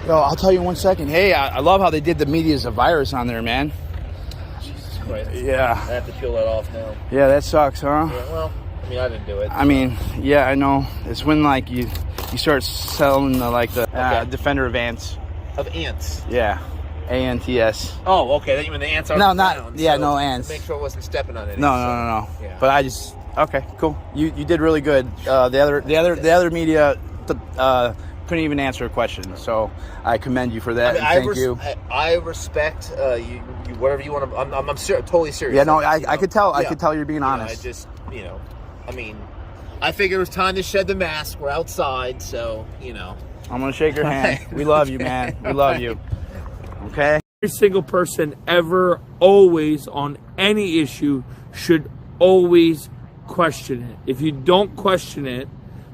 Yo, I'll tell you in 1 second. Hey, I love how they did the media's a virus on there, man. Jesus Christ. Yeah. I have to peel that off now. Yeah, that sucks, huh? Yeah, well, I mean, I didn't do it. I mean, yeah, I know. It's when like you start selling the defender of ants. Of ants. Yeah. ANTS. Oh, okay. Then you mean the ants are No, around, yeah, so no ants. Make sure I wasn't stepping on it. No. Yeah. But I just okay, cool. You did really good. The other media couldn't even answer a question, so I commend you for that. I mean, thank you. I respect you. Whatever you want to. I'm totally serious. Yeah, no, I could tell. I could tell you're being honest. I just, I mean, I figured it was time to shed the mask. We're outside, so I'm gonna shake your hand. We love you, man. We love you. Okay. Every single person ever, always, on any issue, should always question it. If you don't question it,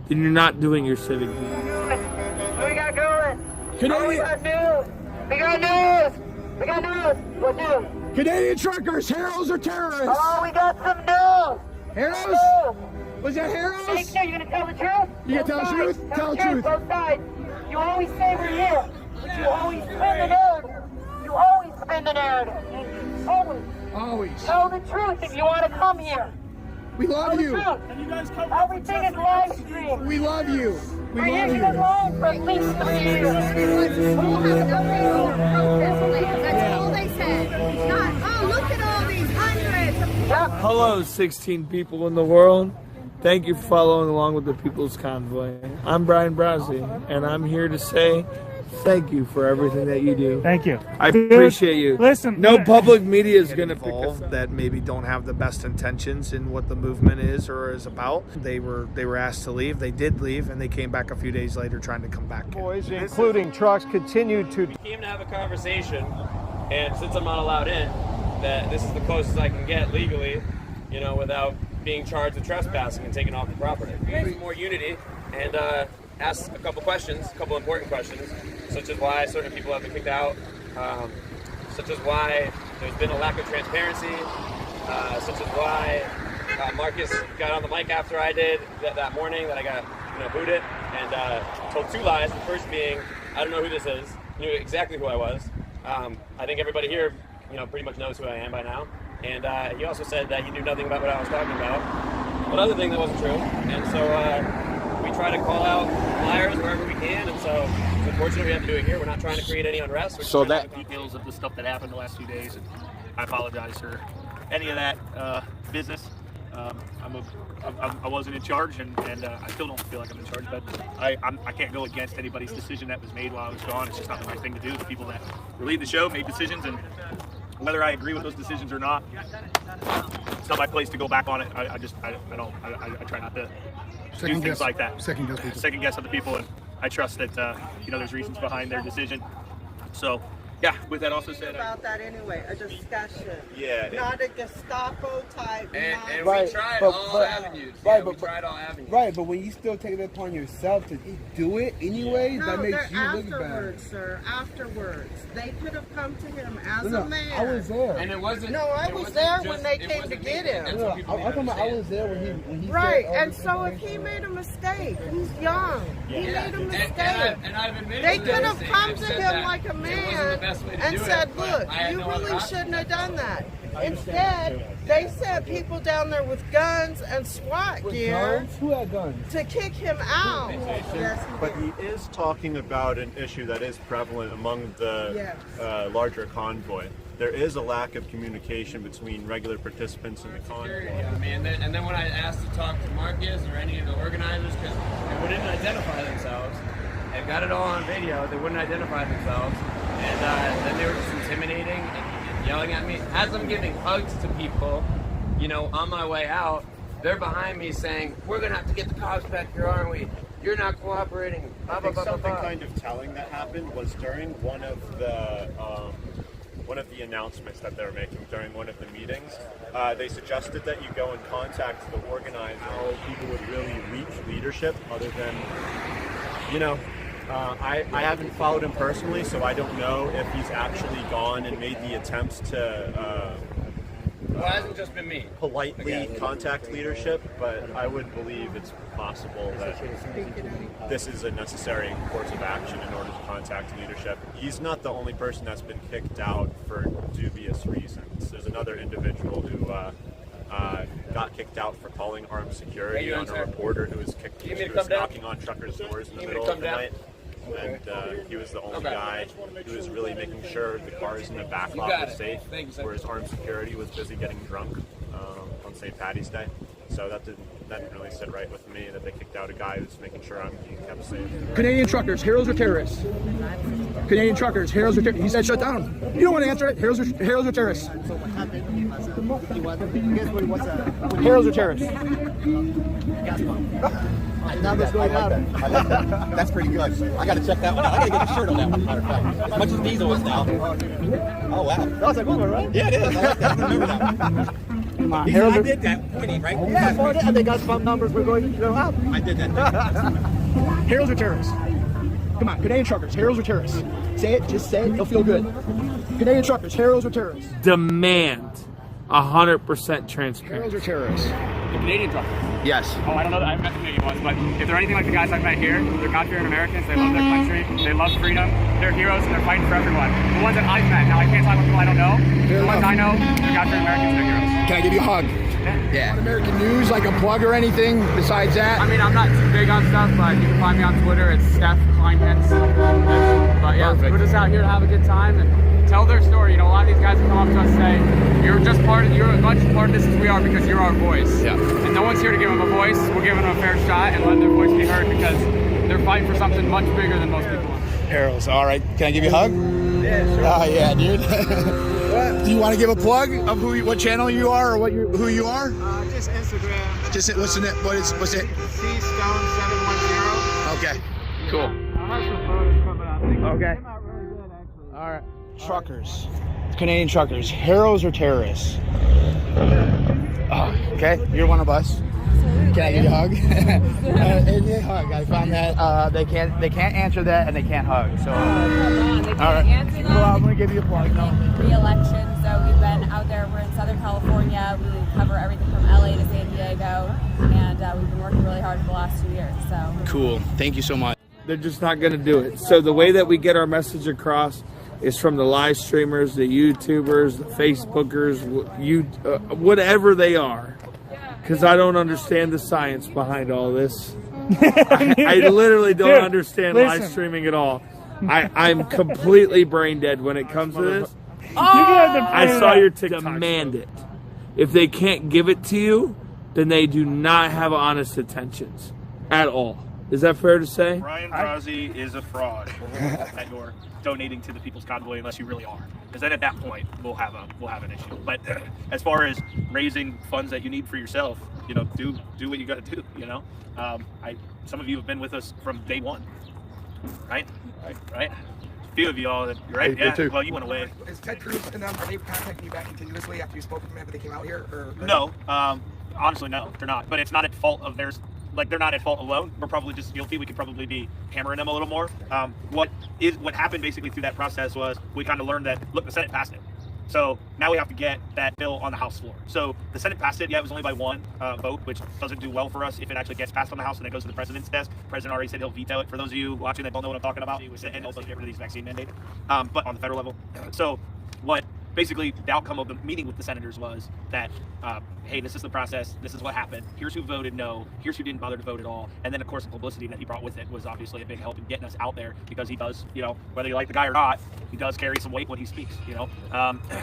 then you're not doing your civic duty. We got going. Canadian, We got news. We got news. We got news. What news? Canadian truckers, heroes or terrorists? Oh, we got some news. Heroes? Was that Hey, heroes? you gonna tell the truth? You gonna tell the truth? Tell the truth. Both sides. You always say we're here, but you always spin the narrative. You always spin the narrative. Always. Always. Tell the truth if you want to come here. We Tell love the you. truth. Everything is live streamed. We love you. We We're here love to get you. live for at least 3 years. That's all they said. Not, oh, look at all these hundreds of people. Hello, 16 people in the world. Thank you for following along with the People's Convoy. I'm Bryan Brase, and I'm here to say thank you for everything that you do. Thank you. I appreciate you. Listen, no public media is going to pick us involved up. that maybe don't have the best intentions in what the movement is or is about. They were asked to leave. They did leave, and they came back a few days later trying to come back. boys, including trucks, continue to. We came to have a conversation, and since I'm not allowed in, that this is the closest I can get legally, without being charged with trespassing and taken off the property. We need more unity and ask a couple important questions, such as why certain people have been kicked out, such as why there's been a lack of transparency, such as why Marcus got on the mic after I did that morning that I got booted and told 2 lies. The first being, I don't know who this is, knew exactly who I was. I think everybody here pretty much knows who I am by now. And he also said that he knew nothing about what I was talking about. Another thing that wasn't true. And so we try to call out liars wherever we can. And so it's unfortunate we have to do it here. We're not trying to create any unrest. We're just So trying to that- have a Details of the stuff that happened the last few days, and I apologize for any of that business. I wasn't in charge, and I still don't feel like I'm in charge, but I can't go against anybody's decision that was made while I was gone. It's just not the right thing to do. The people that relieved the show made decisions, and whether I agree with those decisions or not, it's not my place to go back on it. I try not to do things like that. Second guess other people, and I trust that there's reasons behind their decision. So, yeah. With that also said, about that anyway, a discussion. Yeah. Not a Gestapo type. And Right, we tried but- all but- avenues. right, Yeah, we but- tried all avenues. Right, but when you still take it upon yourself to do it anyway, No, that makes they're you look bad. afterwards, sir. Afterwards, they could have come to him as No, a man. I was there. And it wasn't. No, I it was wasn't there just- when they it came wasn't to me. get him. That's No, what I'm people need to talking about I understand. was there when he Right, said, and so if he made a mistake, he's young. He made a mistake. And I've admitted They to could that have mistake. come I've to said him that. like a It wasn't the man best way to and do said, it, but look, I had you no other really option. shouldn't have done that. Instead, they sent people down there with guns and SWAT gear guns? Who had guns? to kick him out. Yes, But he is talking about an issue that is prevalent among the Yes. larger convoy. There is a lack of communication between regular participants in the convoy. I mean, and then when I asked to talk to Marcus or any of the organizers, because they wouldn't identify themselves, and got it all on video, they wouldn't identify themselves, and then they were just intimidating and yelling at me. As I'm giving hugs to people, on my way out, they're behind me saying, "We're gonna have to get the cops back here, aren't we? You're not cooperating." Blah, I blah, think blah, blah, something blah. kind of telling that happened was during one of the announcements that they were making during one of the meetings. They suggested that you go and contact the organizer, how people would really reach leadership other than, I haven't followed him personally, so I don't know if he's actually gone and made the attempts to Well, it hasn't just been me. politely contact leadership, but I would believe it's possible that this is a necessary course of action in order to contact leadership. He's not the only person that's been kicked out for dubious reasons. There's another individual who got kicked out for calling armed security on a reporter who was knocking on truckers' doors in the middle of the night. And he was the only guy who was really making sure the cars in the back lot were safe, whereas armed security was busy getting drunk on St. Paddy's Day. So that didn't really sit right with me that they kicked out a guy who's making sure I'm being kept safe. Canadian truckers, heroes or terrorists? Canadian truckers, heroes or terrorists? He said shut down. You don't want to answer it. Heroes or terrorists? Heroes or terrorists? Now that's going down. I like that. That's pretty good. I got to check that one out. I got to get a shirt on that one, matter of fact. As much as Diesel is now. Oh, wow. That was a good one, right? Yeah, it is. I like that. I remember that. Come on. I did that winning, right? Yeah, and they got some numbers we're going to go up. I did that. Heroes or terrorists? Come on, Canadian truckers, heroes or terrorists? Say it, just say it, you'll feel good. Canadian truckers, heroes or terrorists? Demand 100% transparency. Heroes or terrorists? The Canadian truckers. Yes. Oh, I don't know. I haven't met the Canadian ones, but if they're anything like the guys I've met here, they're God-fearing Americans. They love their country. They love freedom. They're heroes, and they're fighting for everyone. The ones that I've met, now I can't talk about people I don't know. The ones I know, they're God-fearing Americans. They're heroes. Can I give you a hug? Yeah. On American news, like a plug or anything besides that? I mean, I'm not too big on stuff, but you can find me on Twitter. It's Steph Kleinhens. But yeah, Perfect. we're just out here to have a good time and tell their story. You know, a lot of these guys will come up to us and say, you're as much part of this as we are because you're our voice. Yeah. And no one's here to give them a voice. We're giving them a fair shot and letting their voice be heard because they're fighting for something much bigger than most people. Heroes, all right. Can I give you a hug? Yeah, sure. Oh, yeah, dude. Do you want to give a plug of what channel you are or who you are? Just Instagram. Just what's it? What's it? C-Stone710. Okay. Cool. I have some photos coming out. Okay. Came out really good, actually. All right. Truckers, Canadian truckers, heroes or terrorists? Oh, okay, you're one of us. Can I give you a hug? A hug. I found that they can't answer that and they can't hug. So, all right. Well, I'm gonna give you a plug. Re-election. So we've been out there. We're in Southern California. We cover everything from LA to San Diego, and we've been working really hard for the last 2 years. So Cool. Thank you so much. They're just not going to do it. So the way that we get our message across is from the live streamers, the YouTubers, the Facebookers, whatever they are. Because I don't understand the science behind all this. I literally don't understand live streaming at all. I'm completely brain dead when it comes to this. I saw your TikTok. Demand it. If they can't give it to you, then they do not have honest intentions at all. Is that fair to say? Bryan Brase is a fraud that you're donating to the People's Convoy unless you really are. Because then at that point we'll have an issue. But as far as raising funds that you need for yourself, you know, do what you got to do. You know, some of you have been with us from day one, right? Right. A few of y'all, right? Yeah. Well, you went away. Is Ted Cruz and them, are they contacting you back continuously after you spoke with them after they came out here? Or no. Honestly, no, they're not. But it's not at fault of theirs. Like, they're not at fault alone. We're probably just guilty. We could probably be hammering them a little more. What happened basically through that process was we kind of learned that, look, the Senate passed it. So now we have to get that bill on the House floor. So the Senate passed it. Yeah, it was only by one vote, which doesn't do well for us if it actually gets passed on the House and it goes to the president's desk. The president already said he'll veto it. For those of you watching that don't know what I'm talking about, and also get rid of these vaccine mandates, but on the federal level. So what basically the outcome of the meeting with the senators was that, hey, this is the process, this is what happened, here's who voted no, here's who didn't bother to vote at all, and then of course the publicity that he brought with it was obviously a big help in getting us out there, because he does, you know, whether you like the guy or not, he does carry some weight when he speaks, you know.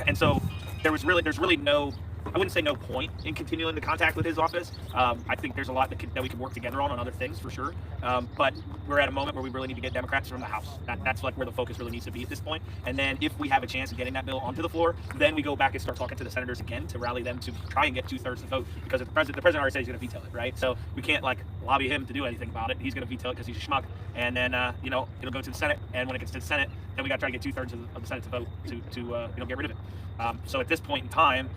And so there's really no, I wouldn't say no point in continuing the contact with his office. I think there's a lot that we can work together on other things for sure. But we're at a moment where we really need to get Democrats from the House. That's like where the focus really needs to be at this point. And then if we have a chance of getting that bill onto the floor, then we go back and start talking to the senators again to rally them to try and get 2/3 of the vote, because if the president already said he's going to veto it, right? So we can't like lobby him to do anything about it. He's going to veto it because he's a schmuck. And then you know, it'll go to the Senate. And when it gets to the Senate, then we got to try to get 2/3 of the Senate to vote to you know, get rid of it. So at this point in time,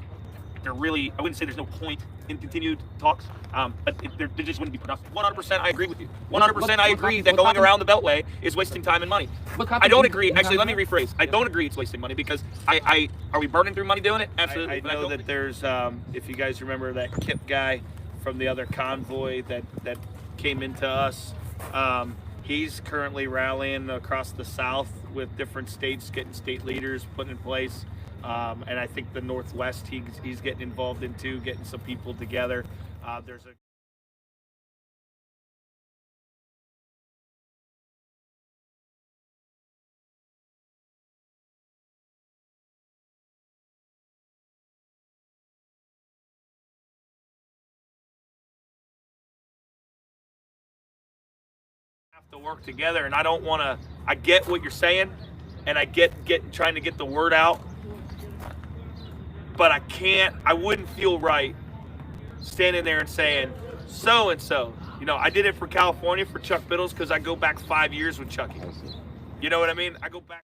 there really, I wouldn't say there's no point in continued talks, but there just wouldn't be productive. 100% I agree with you. 100% I agree that going around the Beltway is wasting time and money. I don't agree. Actually, let me rephrase. I don't agree it's wasting money because are we burning through money doing it? Absolutely. I know that there's, if you guys remember that Kip guy from the other convoy that came into us, he's currently rallying across the South with different states, getting state leaders put in place. And I think the Northwest he's getting involved in too, getting some people together. There's a to work together, and I don't want to. I get what you're saying, and I get trying to get the word out, but I wouldn't feel right standing there and saying so and so. You know, I did it for California for Chuck Biddles because I go back 5 years with Chucky. You know what I mean? I go back.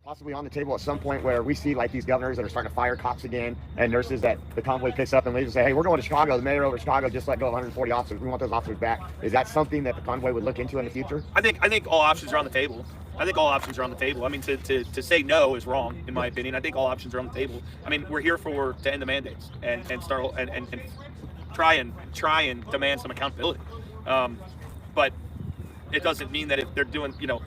Possibly on the table at some point where we see like these governors that are starting to fire cops again and nurses that the convoy picks up and leaves and say, hey, we're going to Chicago. The mayor over Chicago just let go of 140 officers. We want those officers back. Is that something that the convoy would look into in the future? I think all options are on the table. I mean, to say no is wrong, in my opinion. I think all options are on the table. I mean, we're here to end the mandates and start and try and demand some accountability. But it doesn't mean that if they're doing, you know,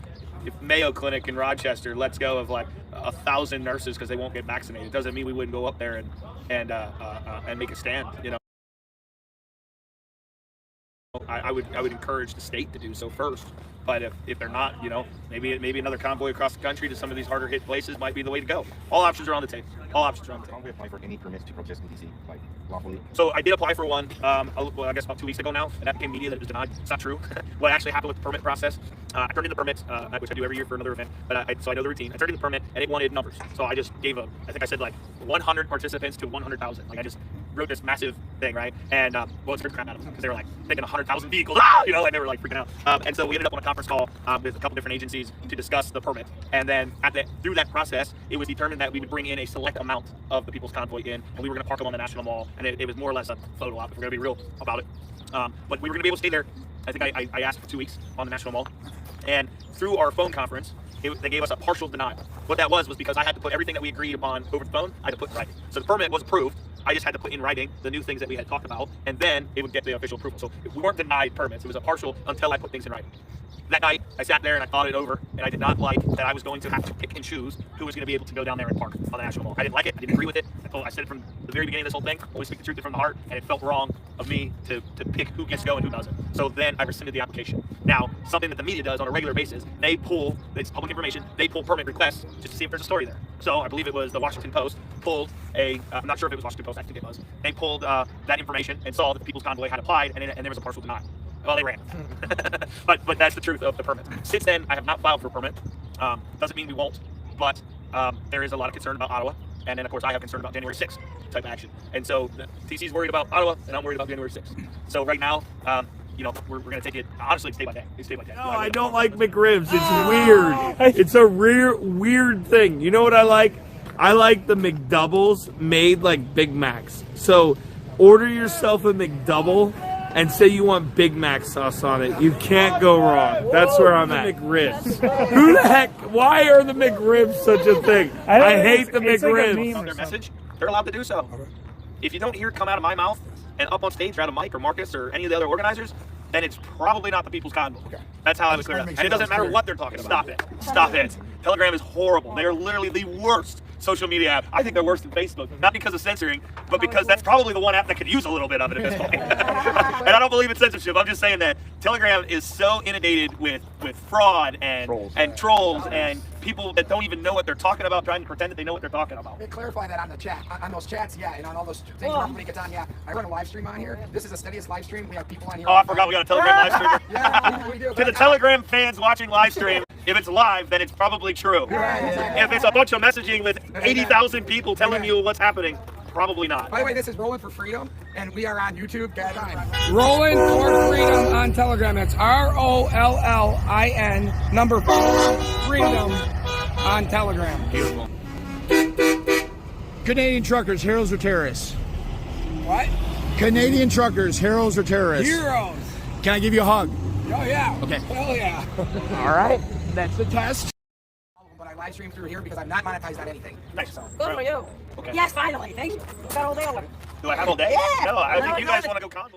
if Mayo Clinic in Rochester lets go of like 1,000 nurses because they won't get vaccinated, it doesn't mean we wouldn't go up there and make a stand. You know, I would encourage the state to do so first. But if they're not, you know, maybe another convoy across the country to some of these harder hit places might be the way to go. All options are on the table. All options are on the table. Can we apply for any permits to protest in DC, like lawfully? So I did apply for one, well, I guess about 2 weeks ago now, and that became media that it was denied. It's not true. What actually happened with the permit process, I turned in the permit, which I do every year for another event, but so I know the routine. I turned in the permit, and it wanted numbers. So I just gave I think I said like 100 participants to 100,000. Like I just wrote this massive thing, right? And well, it scared the crap out of them because they were like thinking 100,000 vehicles, you know, and they were like freaking out. And so we ended up on a conference call with a couple different agencies to discuss the permit. And then through that process, it was determined that we would bring in a select amount of the People's Convoy in, and we were going to park them on the National Mall. And it was more or less a photo op, if we're going to be real about it. But we were going to be able to stay there. I think I asked for 2 weeks on the National Mall. And through our phone conference, they gave us a partial denial. What that was because I had to put everything that we agreed upon over the phone, I had to put in writing. So the permit was approved. I just had to put in writing the new things that we had talked about, and then it would get the official approval. So we weren't denied permits. It was a partial until I put things in writing. That night, I sat there and I thought it over, and I did not like that I was going to have to pick and choose who was going to be able to go down there and park on the National Mall. I didn't like it. I didn't agree with it. I said it from the very beginning of this whole thing, always speak the truth from the heart, and it felt wrong of me to pick who gets to go and who doesn't. So then I rescinded the application. Now, something that the media does on a regular basis, it's public information, they pull permit requests just to see if there's a story there. So I believe it was the Washington Post pulled I'm not sure if it was Washington Post, I think it was. They pulled that information and saw that the People's Convoy had applied, and there was a partial denial. Well, they ran. but that's the truth of the permit. Since then, I have not filed for a permit. Doesn't mean we won't, but there is a lot of concern about Ottawa. And then, of course, I have concern about January 6th type of action. And so TC's worried about Ottawa, and I'm worried about January 6th. So right now, you know, we're going to take it, honestly, it's day by day. It's day by day. No, I don't like McRibs. It's weird. It's a weird thing. You know what I like? I like the McDoubles made like Big Macs. So order yourself a McDouble and say you want Big Mac sauce on it. You can't go wrong. That's where I'm at. McRibs. Who the heck? Why are the McRibs such a thing? I hate the McRibs. Like their message, they're allowed to do so. If you don't hear it come out of my mouth and up on stage around a Mike or Marcus or any of the other organizers, then it's probably not the People's Convoy. Okay. That's how I would clear it up. And it doesn't matter what they're talking about. Stop it. Stop it. Telegram is horrible. They are literally the worst social media app. I think they're worse than Facebook. Not because of censoring, but because that's probably the one app that could use a little bit of it at this point. And I don't believe in censorship. I'm just saying that Telegram is so inundated with fraud and trolls and people that don't even know what they're talking about, trying to pretend that they know what they're talking about. Clarify that on the chat, on those chats, yeah, and on all those things where everybody gets on, yeah. I run a live stream on here. This is the steadiest live stream. We have people on here. Oh, I forgot we got a Telegram live streamer. Yeah, we do. To the Telegram fans watching live stream, if it's live, then it's probably true. Right, exactly. If it's a bunch of messaging with 80,000 people telling you what's happening, probably not. By the way, this is Rolling for Freedom, and we are on YouTube. Rolling for Freedom on Telegram. That's ROLLIN number 4 Freedom on Telegram. Beautiful. Canadian truckers, heroes or terrorists? What? Canadian truckers, heroes or terrorists? Heroes. Can I give you a hug? Oh yeah. Okay. Hell yeah. All right. That's the test. But I live stream through here because I'm not monetized on anything. Nice. So. Good for you. Okay. Yes, finally. Thank you. Got all day. Do I have all day? Yeah. No, I No, think you no, guys no. want to go convoy.